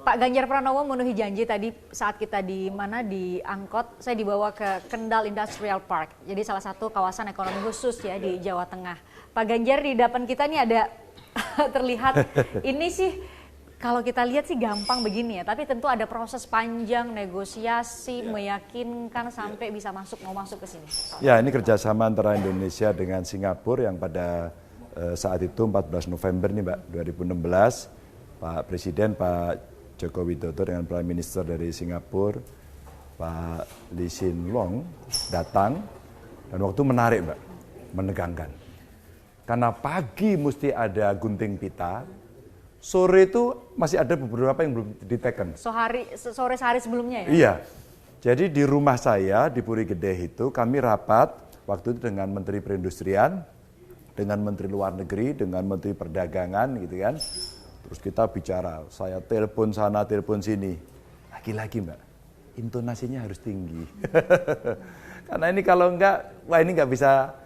Pak Ganjar Pranowo memenuhi janji tadi saat kita di angkot, saya dibawa ke Kendal Industrial Park. Jadi salah satu kawasan ekonomi khusus ya di Jawa Tengah. Pak Ganjar, di depan kita nih ada terlihat ini sih kalau kita lihat sih gampang begini ya, tapi tentu ada proses panjang negosiasi meyakinkan sampai bisa mau masuk ke sini. Ya, ini kerjasama antara Indonesia dengan Singapura yang pada saat itu 14 November nih Mbak 2016 Pak Presiden Pak Joko Widodo dengan Prime Minister dari Singapura, Pak Lee Hsien Loong datang dan waktu menarik Mbak, menegangkan. Karena pagi mesti ada gunting pita, sore itu masih ada beberapa yang belum diteken. Sore sehari sebelumnya ya? Iya, jadi di rumah saya di Puri Gede itu kami rapat waktu itu dengan Menteri Perindustrian, dengan Menteri Luar Negeri, dengan Menteri Perdagangan gitu kan. Terus kita bicara, saya telepon sana, telepon sini. Lagi-lagi Mbak, intonasinya harus tinggi. Karena ini kalau enggak, wah ini enggak bisa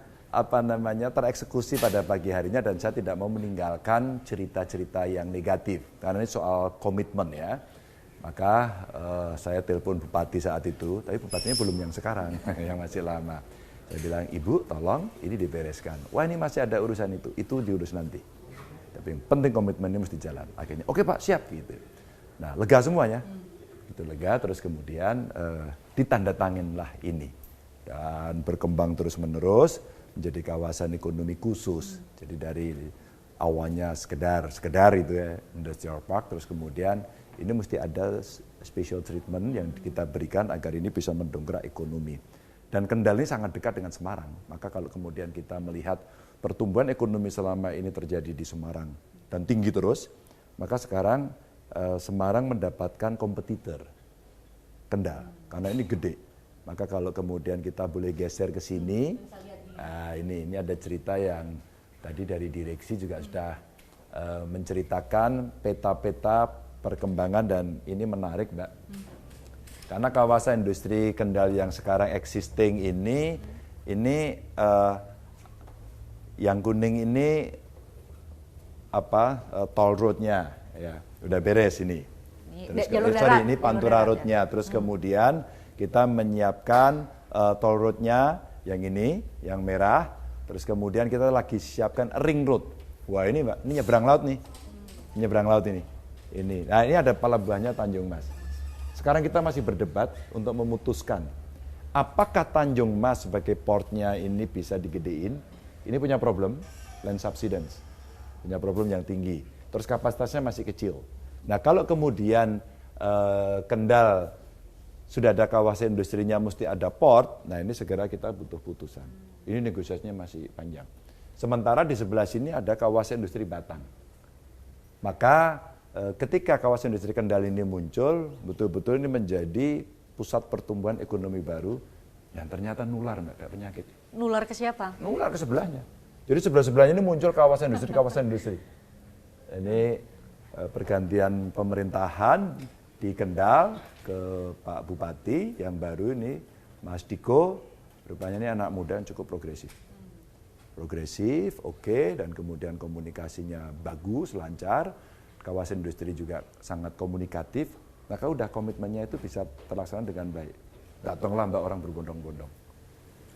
tereksekusi pada pagi harinya dan saya tidak mau meninggalkan cerita-cerita yang negatif. Karena ini soal komitmen ya. Maka saya telepon Bupati saat itu, tapi Bupatinya belum yang sekarang, yang masih lama. Saya bilang, Ibu tolong ini dibereskan. Wah ini masih ada urusan itu diurus nanti. Tapi yang penting komitmen ini mesti jalan. Akhirnya, oke Pak, siap gitu. Nah, lega semuanya. Itu lega, terus kemudian ditandatanginlah ini. Dan berkembang terus-menerus menjadi kawasan ekonomi khusus. Jadi dari awalnya sekedar itu ya, Industrial Park, terus kemudian ini mesti ada special treatment yang kita berikan agar ini bisa mendongkrak ekonomi. Dan Kendal ini sangat dekat dengan Semarang. Maka kalau kemudian kita melihat pertumbuhan ekonomi selama ini terjadi di Semarang dan tinggi terus, maka sekarang Semarang mendapatkan kompetitor Kendal karena ini gede. Maka kalau kemudian kita boleh geser ke sini, ini ada cerita yang tadi dari direksi juga sudah menceritakan peta-peta perkembangan dan ini menarik Mbak. Karena kawasan industri Kendal yang sekarang existing ini yang kuning ini toll roadnya ya udah beres ini. Terus ini Pantura roadnya. Terus kemudian kita menyiapkan toll roadnya yang ini, yang merah. Terus kemudian kita lagi siapkan ring road. Wah ini Mbak, ini nyebrang laut nih, nyebrang laut ini. Nah ini ada pelabuhannya Tanjung Mas. Sekarang kita masih berdebat untuk memutuskan apakah Tanjung Mas sebagai portnya ini bisa digedein. Ini punya problem, land subsidence, punya problem yang tinggi. Terus kapasitasnya masih kecil. Nah kalau kemudian Kendal sudah ada kawasan industrinya, mesti ada port, nah ini segera kita butuh putusan. Ini negosiasinya masih panjang. Sementara di sebelah sini ada kawasan industri Batang. Maka ketika kawasan industri Kendal ini muncul, betul-betul ini menjadi pusat pertumbuhan ekonomi baru yang ternyata nular Mbak, kayak penyakit. Nular ke siapa? Nular ke sebelahnya. Jadi sebelah-sebelahnya ini muncul kawasan industri. Ini pergantian pemerintahan di Kendal ke Pak Bupati yang baru ini, Mas Diko, rupanya ini anak muda yang cukup progresif. Progresif, oke, dan kemudian komunikasinya bagus, lancar, kawasan industri juga sangat komunikatif, maka udah komitmennya itu bisa terlaksana dengan baik. Datanglah Mbak orang berbondong-bondong.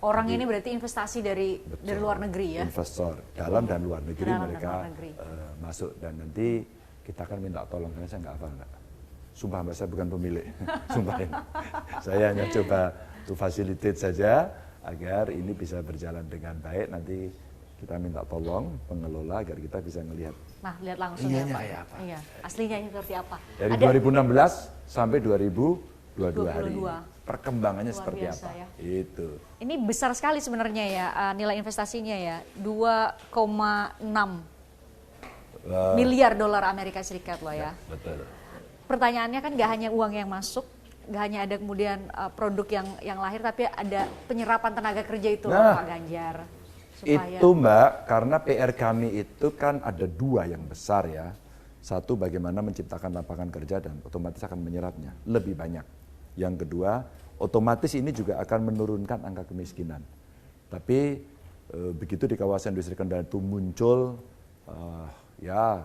Orang ini berarti investasi dari luar negeri ya? Investor, dalam dan luar negeri mereka masuk. Dan nanti kita akan minta tolong, karena saya nggak hafal Mbak. Sumpah Mbak, saya bukan pemilik. Sumpah ini. Saya hanya coba to facilitate saja, agar ini bisa berjalan dengan baik. Nanti kita minta tolong pengelola agar kita bisa melihat. Nah, lihat langsung ya Pak. Apa. Iya, aslinya seperti apa. Dari 2016 sampai 2022 hari. Perkembangannya seperti apa? Ya. Itu. Ini besar sekali sebenarnya ya nilai investasinya ya, 2,6 miliar dolar Amerika Serikat loh ya. Betul. Pertanyaannya kan nggak hanya uang yang masuk, nggak hanya ada kemudian produk yang lahir, tapi ada penyerapan tenaga kerja itu loh Pak Ganjar. Supaya... Itu Mbak, karena PR kami itu kan ada dua yang besar ya. Satu bagaimana menciptakan lapangan kerja dan otomatis akan menyerapnya lebih banyak. Yang kedua, otomatis ini juga akan menurunkan angka kemiskinan. Tapi begitu di kawasan industri Kendal itu muncul ya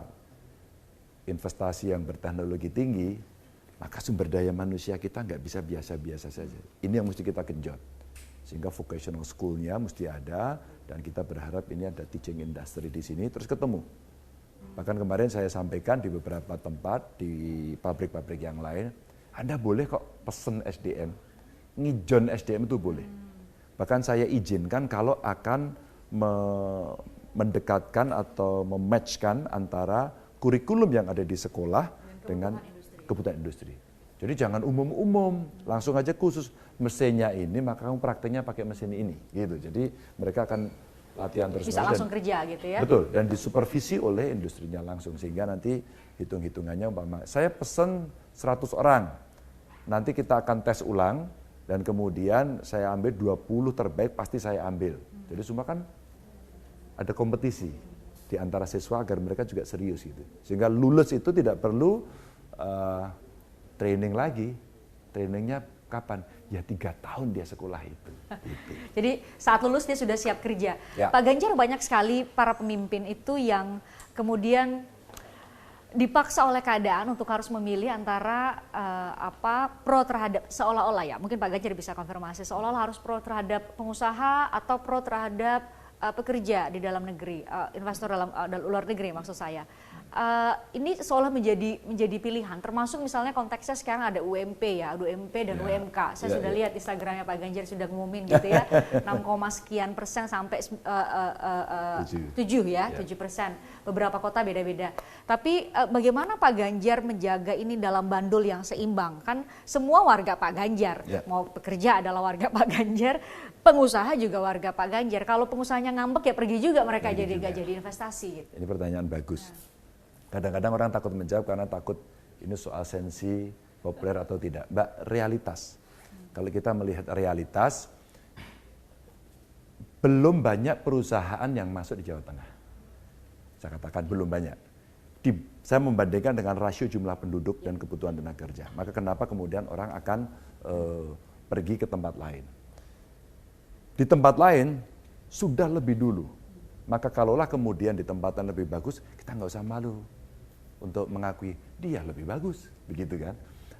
investasi yang berteknologi tinggi, maka sumber daya manusia kita nggak bisa biasa-biasa saja. Ini yang mesti kita genjot. Sehingga vocational school-nya mesti ada, dan kita berharap ini ada teaching industry di sini, terus ketemu. Bahkan kemarin saya sampaikan di beberapa tempat, di pabrik-pabrik yang lain, Anda boleh kok pesen SDM, ngijon SDM itu boleh. Bahkan saya izinkan kalau akan mendekatkan atau mematchkan antara kurikulum yang ada di sekolah dengan kebutuhan industri. Jadi jangan umum-umum, langsung aja khusus mesinnya ini, maka kamu prakteknya pakai mesin ini, gitu. Jadi mereka akan latihan terus. Bisa langsung kerja gitu ya? Betul, dan disupervisi oleh industrinya langsung, sehingga nanti hitung-hitungannya umpama saya pesen 100 orang, nanti kita akan tes ulang, dan kemudian saya ambil 20 terbaik, pasti saya ambil. Jadi semua kan ada kompetisi di antara siswa agar mereka juga serius gitu. Sehingga lulus itu tidak perlu training lagi. Trainingnya kapan? Ya 3 tahun dia sekolah itu. Gitu. Jadi saat lulus dia sudah siap kerja. Ya. Pak Ganjar, banyak sekali para pemimpin itu yang kemudian dipaksa oleh keadaan untuk harus memilih antara pro terhadap, seolah-olah ya, mungkin Pak Ganjar bisa konfirmasi, seolah-olah harus pro terhadap pengusaha atau pro terhadap pekerja di dalam negeri, investor dalam luar negeri maksud saya. Ini seolah menjadi pilihan, termasuk misalnya konteksnya sekarang ada UMP ya, UMP dan UMK. Saya sudah lihat Instagramnya Pak Ganjar sudah ngumumin gitu ya, 6, sekian persen sampai 7 ya, 7%. Beberapa kota beda-beda. Tapi bagaimana Pak Ganjar menjaga ini dalam bandul yang seimbang? Kan semua warga Pak Ganjar, mau pekerja adalah warga Pak Ganjar, pengusaha juga warga Pak Ganjar. Kalau pengusahanya ngambek ya pergi juga mereka, jadi nggak jadi investasi gitu. Ini pertanyaan bagus. Kadang-kadang orang takut menjawab karena takut ini soal sensi, populer atau tidak. Mbak, realitas. Kalau kita melihat realitas, belum banyak perusahaan yang masuk di Jawa Tengah. Saya katakan belum banyak. Saya membandingkan dengan rasio jumlah penduduk dan kebutuhan tenaga kerja. Maka kenapa kemudian orang akan pergi ke tempat lain. Di tempat lain sudah lebih dulu. Maka kalaulah kemudian di tempat yang lebih bagus, kita nggak usah malu untuk mengakui dia lebih bagus, begitu kan?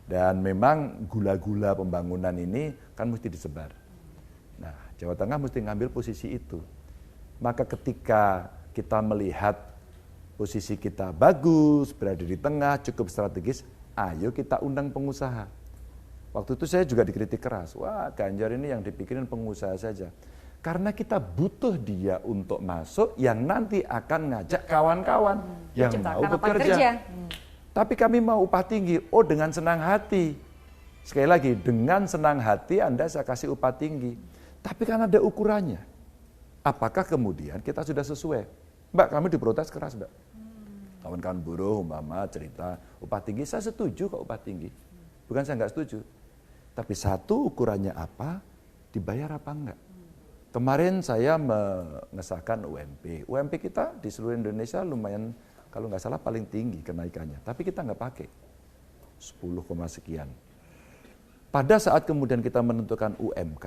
Dan memang gula-gula pembangunan ini kan mesti disebar. Nah, Jawa Tengah mesti ngambil posisi itu. Maka ketika kita melihat posisi kita bagus, berada di tengah, cukup strategis, ayo kita undang pengusaha. Waktu itu saya juga dikritik keras, wah Ganjar ini yang dipikirin pengusaha saja. Karena kita butuh dia untuk masuk yang nanti akan ngajak kawan-kawan yang mau bekerja. Tapi kami mau upah tinggi, oh dengan senang hati. Sekali lagi, dengan senang hati saya kasih upah tinggi. Tapi kan ada ukurannya. Apakah kemudian kita sudah sesuai? Mbak, kami diprotes keras, Mbak. Kawan-kawan buruh, umpama cerita upah tinggi, saya setuju kok upah tinggi. Bukan saya nggak setuju. Tapi satu ukurannya apa, dibayar apa enggak. Kemarin saya mengesahkan UMP. UMP kita di seluruh Indonesia lumayan, kalau nggak salah paling tinggi kenaikannya. Tapi kita nggak pakai, 10, sekian. Pada saat kemudian kita menentukan UMK,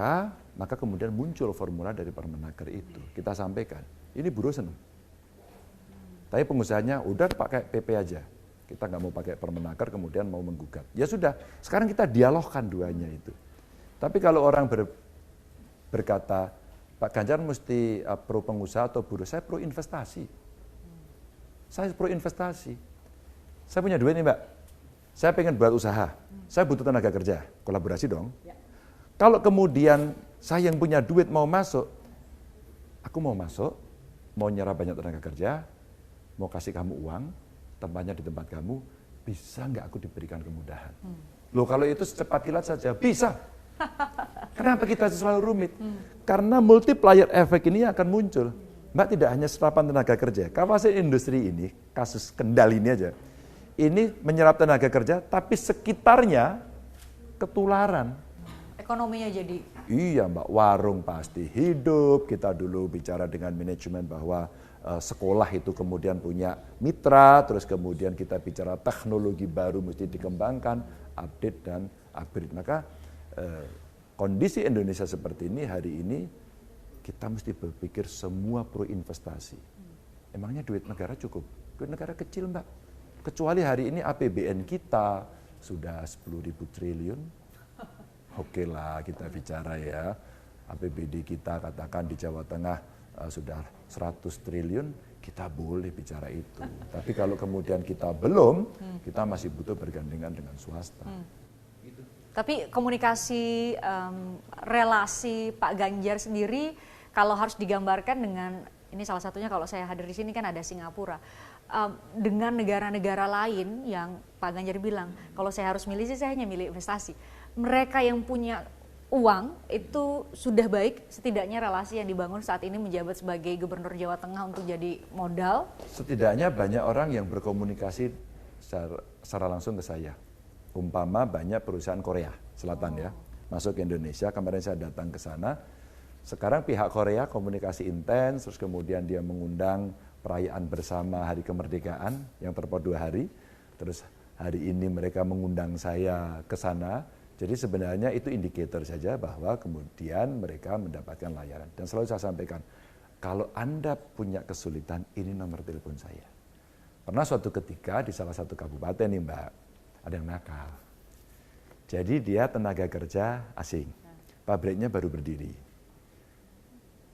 maka kemudian muncul formula dari Permenaker itu. Kita sampaikan, ini buruh senang. Tapi pengusahanya udah pakai PP aja. Kita nggak mau pakai Permenaker, kemudian mau menggugat. Ya sudah, sekarang kita dialogkan duanya itu. Tapi kalau orang berkata, Pak Ganjar mesti pro pengusaha atau buruh, saya pro investasi. Saya pro investasi. Saya punya duit nih Mbak, saya pengen buat usaha, saya butuh tenaga kerja, kolaborasi dong. Kalau kemudian saya yang punya duit mau masuk, aku mau masuk, mau nyerap banyak tenaga kerja, mau kasih kamu uang, tempatnya di tempat kamu, bisa nggak aku diberikan kemudahan? Loh kalau itu secepat kilat saja, bisa. Kenapa kita selalu rumit? Karena multiplier efek ini akan muncul. Mbak, tidak hanya serapan tenaga kerja, kawasan industri ini, kasus Kendal ini aja, ini menyerap tenaga kerja, tapi sekitarnya ketularan. Ekonominya jadi. Iya Mbak, warung pasti hidup. Kita dulu bicara dengan manajemen bahwa sekolah itu kemudian punya mitra, terus kemudian kita bicara teknologi baru mesti dikembangkan, update dan upgrade. Maka kondisi Indonesia seperti ini hari ini, kita mesti berpikir semua pro investasi. Emangnya duit negara cukup? Duit negara kecil Mbak. kecuali hari ini APBN kita sudah 10.000 triliun. Oke lah kita bicara ya, APBD kita katakan di Jawa Tengah sudah 100 triliun, kita boleh bicara itu. Tapi kalau kemudian kita belum, kita masih butuh bergandengan dengan swasta. Gitu. Tapi komunikasi, relasi Pak Ganjar sendiri, kalau harus digambarkan dengan, ini salah satunya kalau saya hadir di sini kan ada Singapura, dengan negara-negara lain yang Pak Ganjar bilang, kalau saya harus milih sih saya hanya milih investasi. Mereka yang punya uang itu sudah baik, setidaknya relasi yang dibangun saat ini menjabat sebagai Gubernur Jawa Tengah untuk jadi modal. Setidaknya banyak orang yang berkomunikasi secara langsung ke saya. Umpama banyak perusahaan Korea Selatan ya, masuk ke Indonesia, kemarin saya datang ke sana. Sekarang pihak Korea komunikasi intens, terus kemudian dia mengundang perayaan bersama Hari Kemerdekaan yang terpaut 2 hari. Terus hari ini mereka mengundang saya ke sana. Jadi sebenarnya itu indikator saja bahwa kemudian mereka mendapatkan layanan. Dan selalu saya sampaikan, kalau Anda punya kesulitan, ini nomor telepon saya. Pernah suatu ketika di salah satu kabupaten nih Mbak, ada yang nakal. Jadi dia tenaga kerja asing, pabriknya baru berdiri.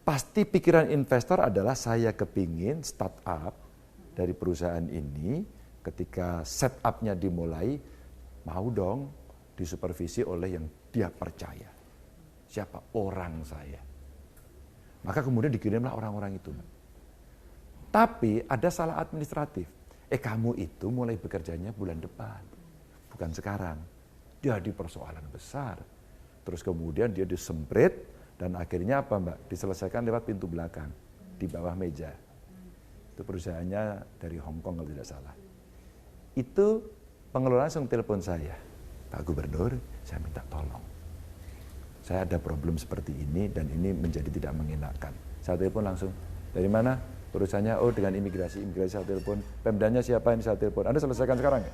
Pasti pikiran investor adalah saya kepingin startup dari perusahaan ini, ketika setup-nya dimulai, mau dong disupervisi oleh yang dia percaya. Siapa? Orang saya. Maka kemudian dikirimlah orang-orang itu. Tapi ada salah administratif. Kamu itu mulai bekerjanya bulan depan, bukan sekarang. Jadi persoalan besar. Terus kemudian dia disemprit dan akhirnya apa Mbak? Diselesaikan lewat pintu belakang, di bawah meja. Itu perusahaannya dari Hong Kong kalau tidak salah. Itu pengelola langsung telepon saya. Pak Gubernur, saya minta tolong. Saya ada problem seperti ini dan ini menjadi tidak mengenakan. Saya telepon langsung. Dari mana? Urusannya, dengan imigrasi saya telepon. Pemdanya siapa ini saya telepon. Anda selesaikan sekarang ya?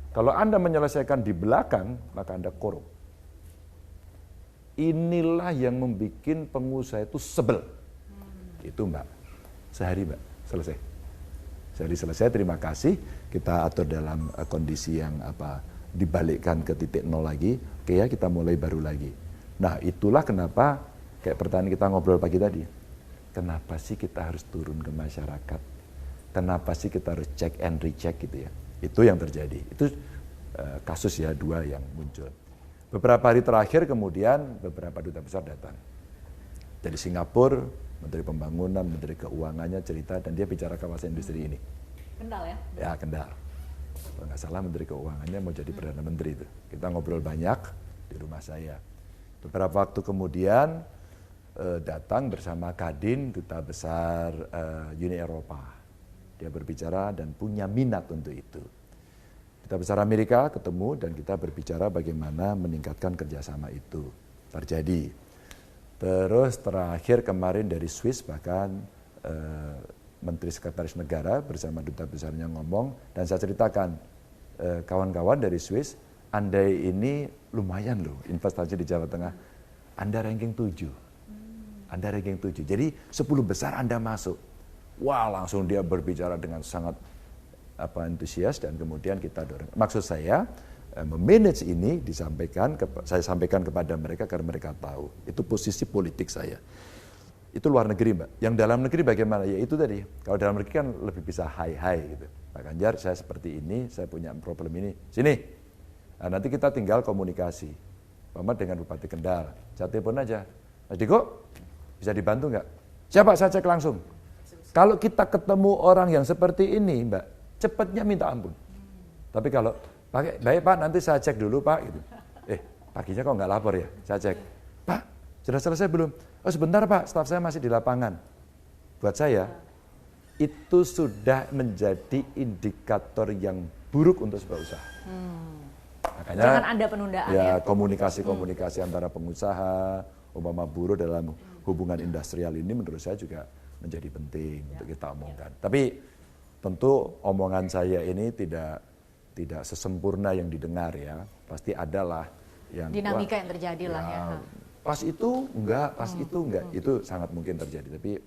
Kalau Anda menyelesaikan di belakang, maka Anda korup. Inilah yang membuat pengusaha itu sebel. Itu Mbak. Sehari Mbak, selesai. Sehari selesai, terima kasih. Kita atur dalam kondisi yang dibalikkan ke titik nol lagi, oke ya kita mulai baru lagi. Nah itulah kenapa, kayak pertanyaan kita ngobrol pagi tadi, kenapa sih kita harus turun ke masyarakat? Kenapa sih kita harus check and recheck gitu ya? Itu yang terjadi, itu kasus ya 2 yang muncul. Beberapa hari terakhir kemudian beberapa duta besar datang. Dari Singapura, Menteri Pembangunan, Menteri Keuangannya cerita dan dia bicara kawasan industri ini. Kendal ya? Ya Kendal. Kalau nggak salah Menteri Keuangannya mau jadi Perdana Menteri itu. Kita ngobrol banyak di rumah saya. Beberapa waktu kemudian datang bersama Kadin, Duta Besar Uni Eropa. Dia berbicara dan punya minat untuk itu. Duta Besar Amerika ketemu dan kita berbicara bagaimana meningkatkan kerjasama itu. Terjadi. Terus terakhir kemarin dari Swiss bahkan Menteri Sekretaris Negara bersama Duta Besarnya ngomong, dan saya ceritakan, kawan-kawan dari Swiss, andai ini lumayan loh investasi di Jawa Tengah, Anda ranking 7. Anda ranking 7, jadi 10 besar Anda masuk. Wah langsung dia berbicara dengan sangat antusias dan kemudian kita dorong. Maksud saya, memanage ini saya sampaikan kepada mereka karena mereka tahu, itu posisi politik saya. Itu luar negeri Mbak. Yang dalam negeri bagaimana? Ya itu tadi. Kalau dalam negeri kan lebih bisa high gitu. Pak Ganjar saya seperti ini, saya punya problem ini. Sini. Nah, nanti kita tinggal komunikasi. Muhammad dengan Bupati Kendal. Saya telepon aja. Mas Diko, bisa dibantu nggak? Siapa? Saya cek langsung. Kalau kita ketemu orang yang seperti ini Mbak, cepatnya minta ampun. Tapi kalau, baik Pak nanti saya cek dulu Pak. Gitu. Paginya kok nggak lapor ya? Saya cek. Pak, sudah selesai belum? Oh sebentar Pak, staf saya masih di lapangan. Buat saya, itu sudah menjadi indikator yang buruk untuk sebuah usaha. Makanya, jangan ada penundaan ya. Komunikasi antara pengusaha, umpama buruh dalam hubungan industrial ini menurut saya juga menjadi penting untuk kita omongkan. Tapi tentu omongan saya ini tidak sesempurna yang didengar ya. Pasti adalah yang dinamika yang terjadi lah ya. Pas itu enggak, itu sangat mungkin terjadi. Tapi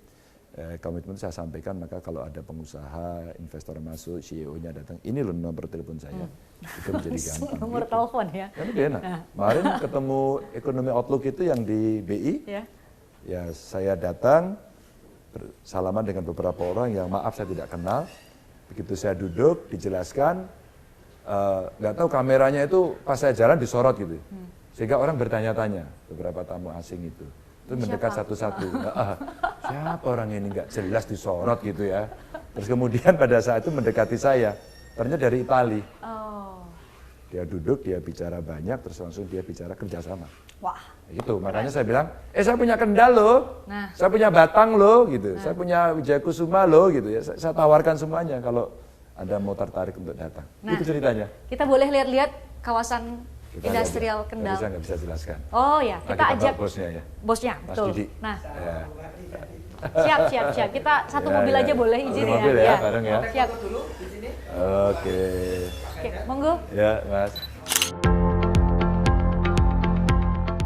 komitmen saya sampaikan, maka kalau ada pengusaha, investor masuk, CEO-nya datang, ini loh nomor telepon saya. Itu menjadi gampang. Nomor gitu. telepon ya. Kan lebih enak. Kemarin ketemu ekonomi Outlook itu yang di BI, ya saya datang, bersalaman dengan beberapa orang yang maaf saya tidak kenal. Begitu saya duduk, dijelaskan, nggak tahu kameranya itu pas saya jalan disorot gitu. Sehingga orang bertanya-tanya, beberapa tamu asing itu mendekat satu-satu. Siapa orang ini nggak jelas disorot gitu ya. Terus kemudian pada saat itu mendekati saya, ternyata dari Itali. Dia duduk, dia bicara banyak, terus langsung dia bicara kerjasama. Wah. Itu, makanya saya bilang, saya punya Kendal loh, saya punya Batang loh, gitu. Saya punya Wijaya Kusuma loh, gitu ya. Saya tawarkan semuanya kalau Anda mau tertarik untuk datang. Itu ceritanya. Kita boleh lihat-lihat kawasan industrial Kendal. Saya nggak bisa jelaskan. Oh ya, kita ajak bosnya ya. Bosnya, Mas betul. Didi. Nah, Ya. siap. Kita satu mobil aja boleh izin Satu mobil ya, bareng ya. Siap. Oke. Oke, monggo. Ya, Mas.